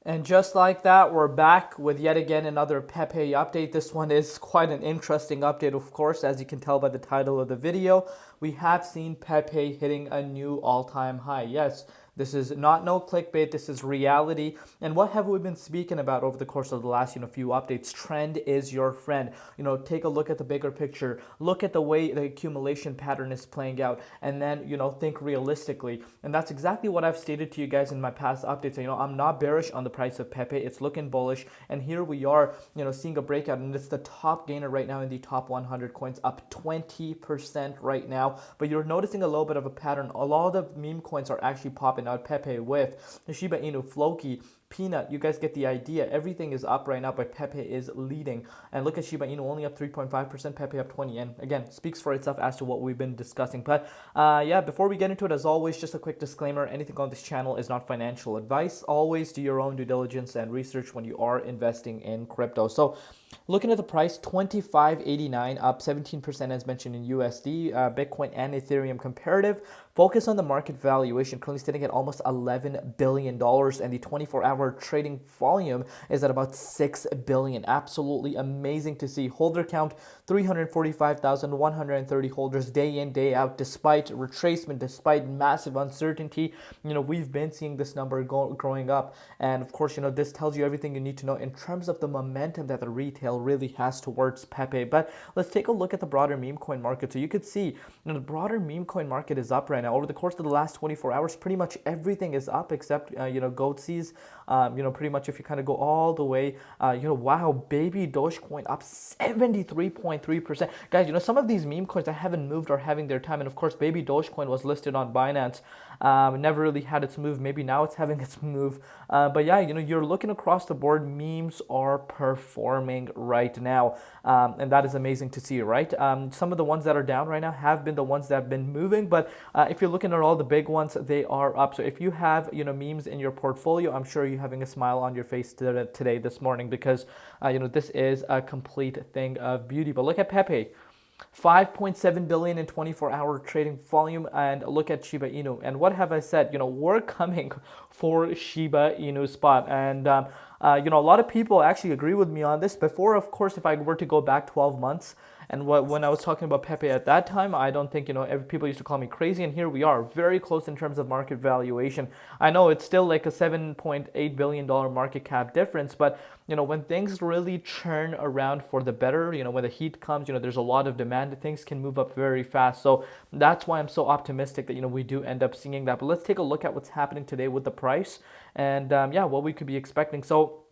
And just like that, we're back with yet again another Pepe update. This one is quite an interesting update, of course, as you can tell by the title of the video. We have seen Pepe hitting a new all-time high. Yes, this is not no clickbait, this is reality. And what have we been speaking about over the course of the last, few updates? Trend is your friend. Take a look at the bigger picture. Look at the way the accumulation pattern is playing out, and then, think realistically. And that's exactly what I've stated to you guys in my past updates. I'm not bearish on the price of Pepe. It's looking bullish, and here we are, seeing a breakout, and it's the top gainer right now in the top 100 coins, up 20% right now. But you're noticing a little bit of a pattern. A lot of meme coins are actually popping out. Pepe with Shiba Inu, Floki, Peanut, you guys get the idea. Everything is up right now, but Pepe is leading. And look at Shiba Inu, only up 3.5%, Pepe up 20. And again, speaks for itself as to what we've been discussing. But yeah, before we get into it, as always, just a quick disclaimer: anything on this channel is not financial advice. Always do your own due diligence and research when you are investing in crypto. So looking at the price, 25.89, up 17% as mentioned in USD, Bitcoin and Ethereum comparative. Focus on the market valuation, currently sitting at almost $11 billion, and the 24-hour trading volume is at about $6 billion. Absolutely amazing to see. Holder count, 345,130 holders day in, day out, despite retracement, despite massive uncertainty. We've been seeing this number growing up. And of course, this tells you everything you need to know in terms of the momentum that the retail really has towards Pepe. But let's take a look at the broader meme coin market. So you could see, the broader meme coin market is up right now. Over the course of the last 24 hours, pretty much everything is up except, Goatsees. Pretty much if you kind of go all the way, wow, baby Dogecoin up 73.3%. Guys, some of these meme coins that haven't moved are having their time. And of course, baby Dogecoin was listed on Binance. Never really had its move. Maybe now it's having its move. But yeah, you're looking across the board, memes are performing right now. And that is amazing to see, right? Some of the ones that are down right now have been the ones that have been moving. But if you're looking at all the big ones, they are up. So if you have, memes in your portfolio, I'm sure you're having a smile on your face today, this morning, because, this is a complete thing of beauty. But look at Pepe. 5.7 billion in 24-hour trading volume, and look at Shiba Inu. And what have I said? We're coming for Shiba Inu spot. And a lot of people actually agree with me on this. Before, of course, if I were to go back 12 months, and when I was talking about Pepe at that time, I don't think, people used to call me crazy, and here we are, very close in terms of market valuation. I know it's still like a $7.8 billion market cap difference, but, when things really turn around for the better, when the heat comes, there's a lot of demand, things can move up very fast. So that's why I'm so optimistic that, we do end up seeing that. But let's take a look at what's happening today with the price and, yeah, what we could be expecting. So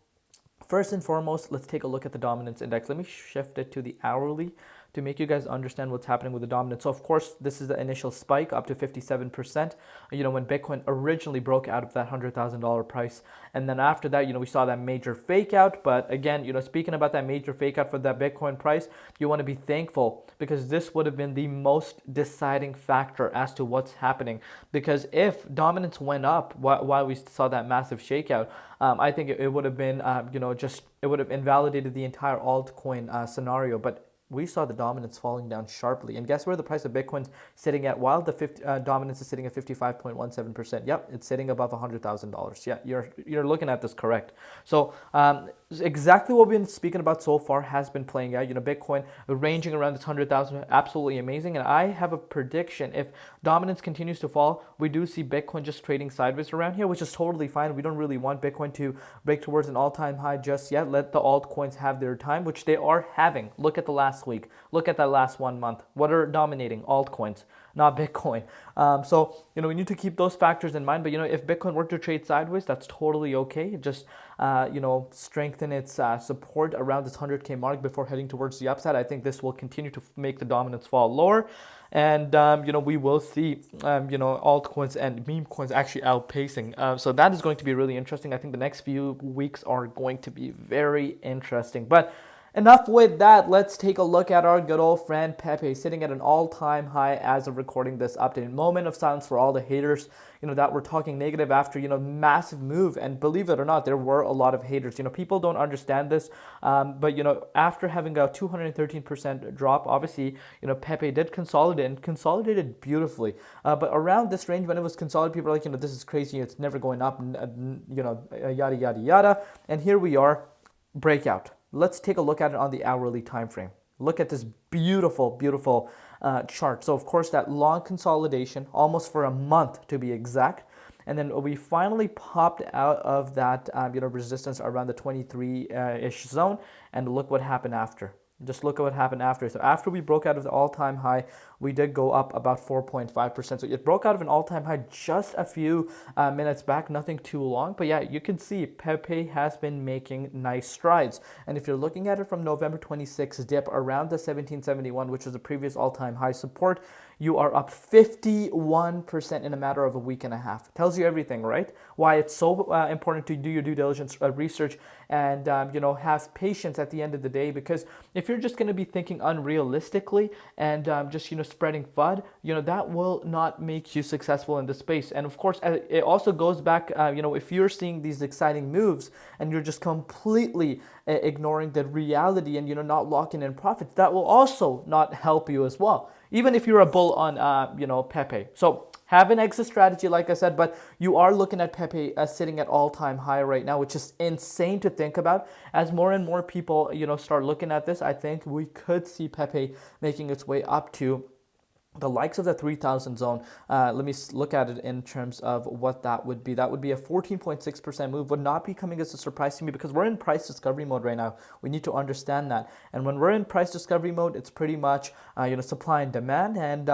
first and foremost, let's take a look at the dominance index. Let me shift it to the hourly to make you guys understand what's happening with the dominance. So of course, this is the initial spike up to 57%, when Bitcoin originally broke out of that $100,000 price. And then after that, we saw that major fake out. But again, speaking about that major fake out for that Bitcoin price, you want to be thankful, because this would have been the most deciding factor as to what's happening. Because if dominance went up while we saw that massive shakeout, I think it would have been, it would have invalidated the entire altcoin scenario. But we saw the dominance falling down sharply. And guess where the price of Bitcoin's sitting at while the dominance is sitting at 55.17%? Yep, it's sitting above $100,000. Yeah, you're looking at this correct. So exactly what we've been speaking about so far has been playing out. Bitcoin ranging around this 100,000, absolutely amazing. And I have a prediction: if dominance continues to fall, we do see Bitcoin just trading sideways around here, which is totally fine. We don't really want Bitcoin to break towards an all-time high just yet. Let the altcoins have their time, which they are having. Look at the last week. Look at that last 1 month. What are dominating? Altcoins, not Bitcoin. So, we need to keep those factors in mind. But, if Bitcoin were to trade sideways, that's totally okay. Just, strengthen its support around this 100K mark before heading towards the upside. I think this will continue to make the dominance fall lower. And, we will see, altcoins and meme coins actually outpacing. So that is going to be really interesting. I think the next few weeks are going to be very interesting. But Enough with that. Let's take a look at our good old friend Pepe sitting at an all-time high as of recording this update. Moment of silence for all the haters, that were talking negative after, massive move. And believe it or not, there were a lot of haters. People don't understand this. But, after having a 213% drop, obviously, Pepe did consolidate and consolidated beautifully. But around this range, when it was consolidated, people are like, this is crazy. It's never going up, yada, yada, yada. And here we are, breakout. Let's take a look at it on the hourly time frame. Look at this beautiful, beautiful chart. So of course that long consolidation, almost for a month to be exact, and then we finally popped out of that resistance around the 23-ish zone, and look what happened after. Just look at what happened after. So after we broke out of the all-time high, we did go up about 4.5%. So it broke out of an all-time high just a few minutes back, nothing too long. But yeah, you can see Pepe has been making nice strides. And if you're looking at it from November 26th dip around the 1771, which was the previous all-time high support, you are up 51% in a matter of a week and a half. Tells you everything, right? Why it's so important to do your due diligence research and have patience at the end of the day. Because if you're just going to be thinking unrealistically and just spreading FUD, that will not make you successful in this space. And of course, it also goes back, if you're seeing these exciting moves and you're just completely ignoring the reality and not locking in profits, that will also not help you as well, even if you're a bull on Pepe. So have an exit strategy, like I said, but you are looking at Pepe sitting at all-time high right now, which is insane to think about. As more and more people start looking at this, I think we could see Pepe making its way up to the likes of the 3,000 zone. Let me look at it in terms of what that would be. That would be a 14.6% move. Would not be coming as a surprise to me because we're in price discovery mode right now. We need to understand that. And when we're in price discovery mode, it's pretty much supply and demand, and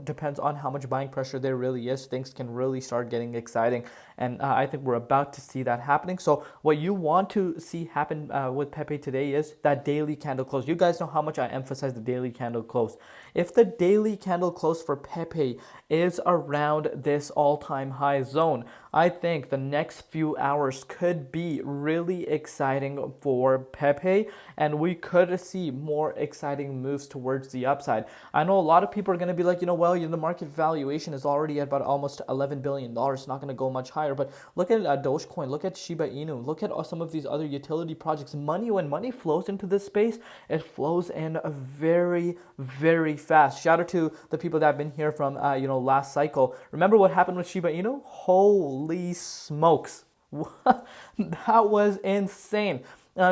depends on how much buying pressure there really is. Things can really start getting exciting, and I think we're about to see that happening. So what you want to see happen with Pepe today is that daily candle close. You guys know how much I emphasize the daily candle close. If the daily candle close for Pepe is around this all-time high zone, I think the next few hours could be really exciting for Pepe, and we could see more exciting moves towards the upside. I know a lot of people are going to be like, well, the market valuation is already at about almost $11 billion. It's not going to go much higher. But look at Dogecoin, look at Shiba Inu, look at some of these other utility projects. When money flows into this space, it flows in very, very fast. Shout out to the people that have been here from last cycle. Remember what happened with Shiba Inu? Holy smokes. That was insane.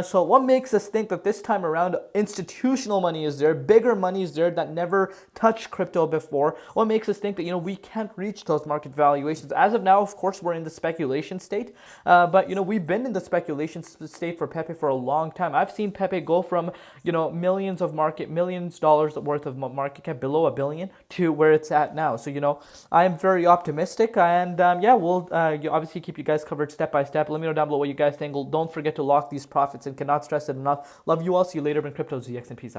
So what makes us think that this time around institutional money is there, bigger money is there that never touched crypto before? What makes us think that we can't reach those market valuations? As of now, of course, we're in the speculation state, but we've been in the speculation state for Pepe for a long time. I've seen Pepe go from millions dollars worth of market cap below $1 billion to where it's at now. So I am very optimistic, and yeah, we'll obviously keep you guys covered step by step. Let me know down below what you guys think. Don't forget to lock these profits and cannot stress it enough. Love you all. See you later in Crypto ZX, and peace out.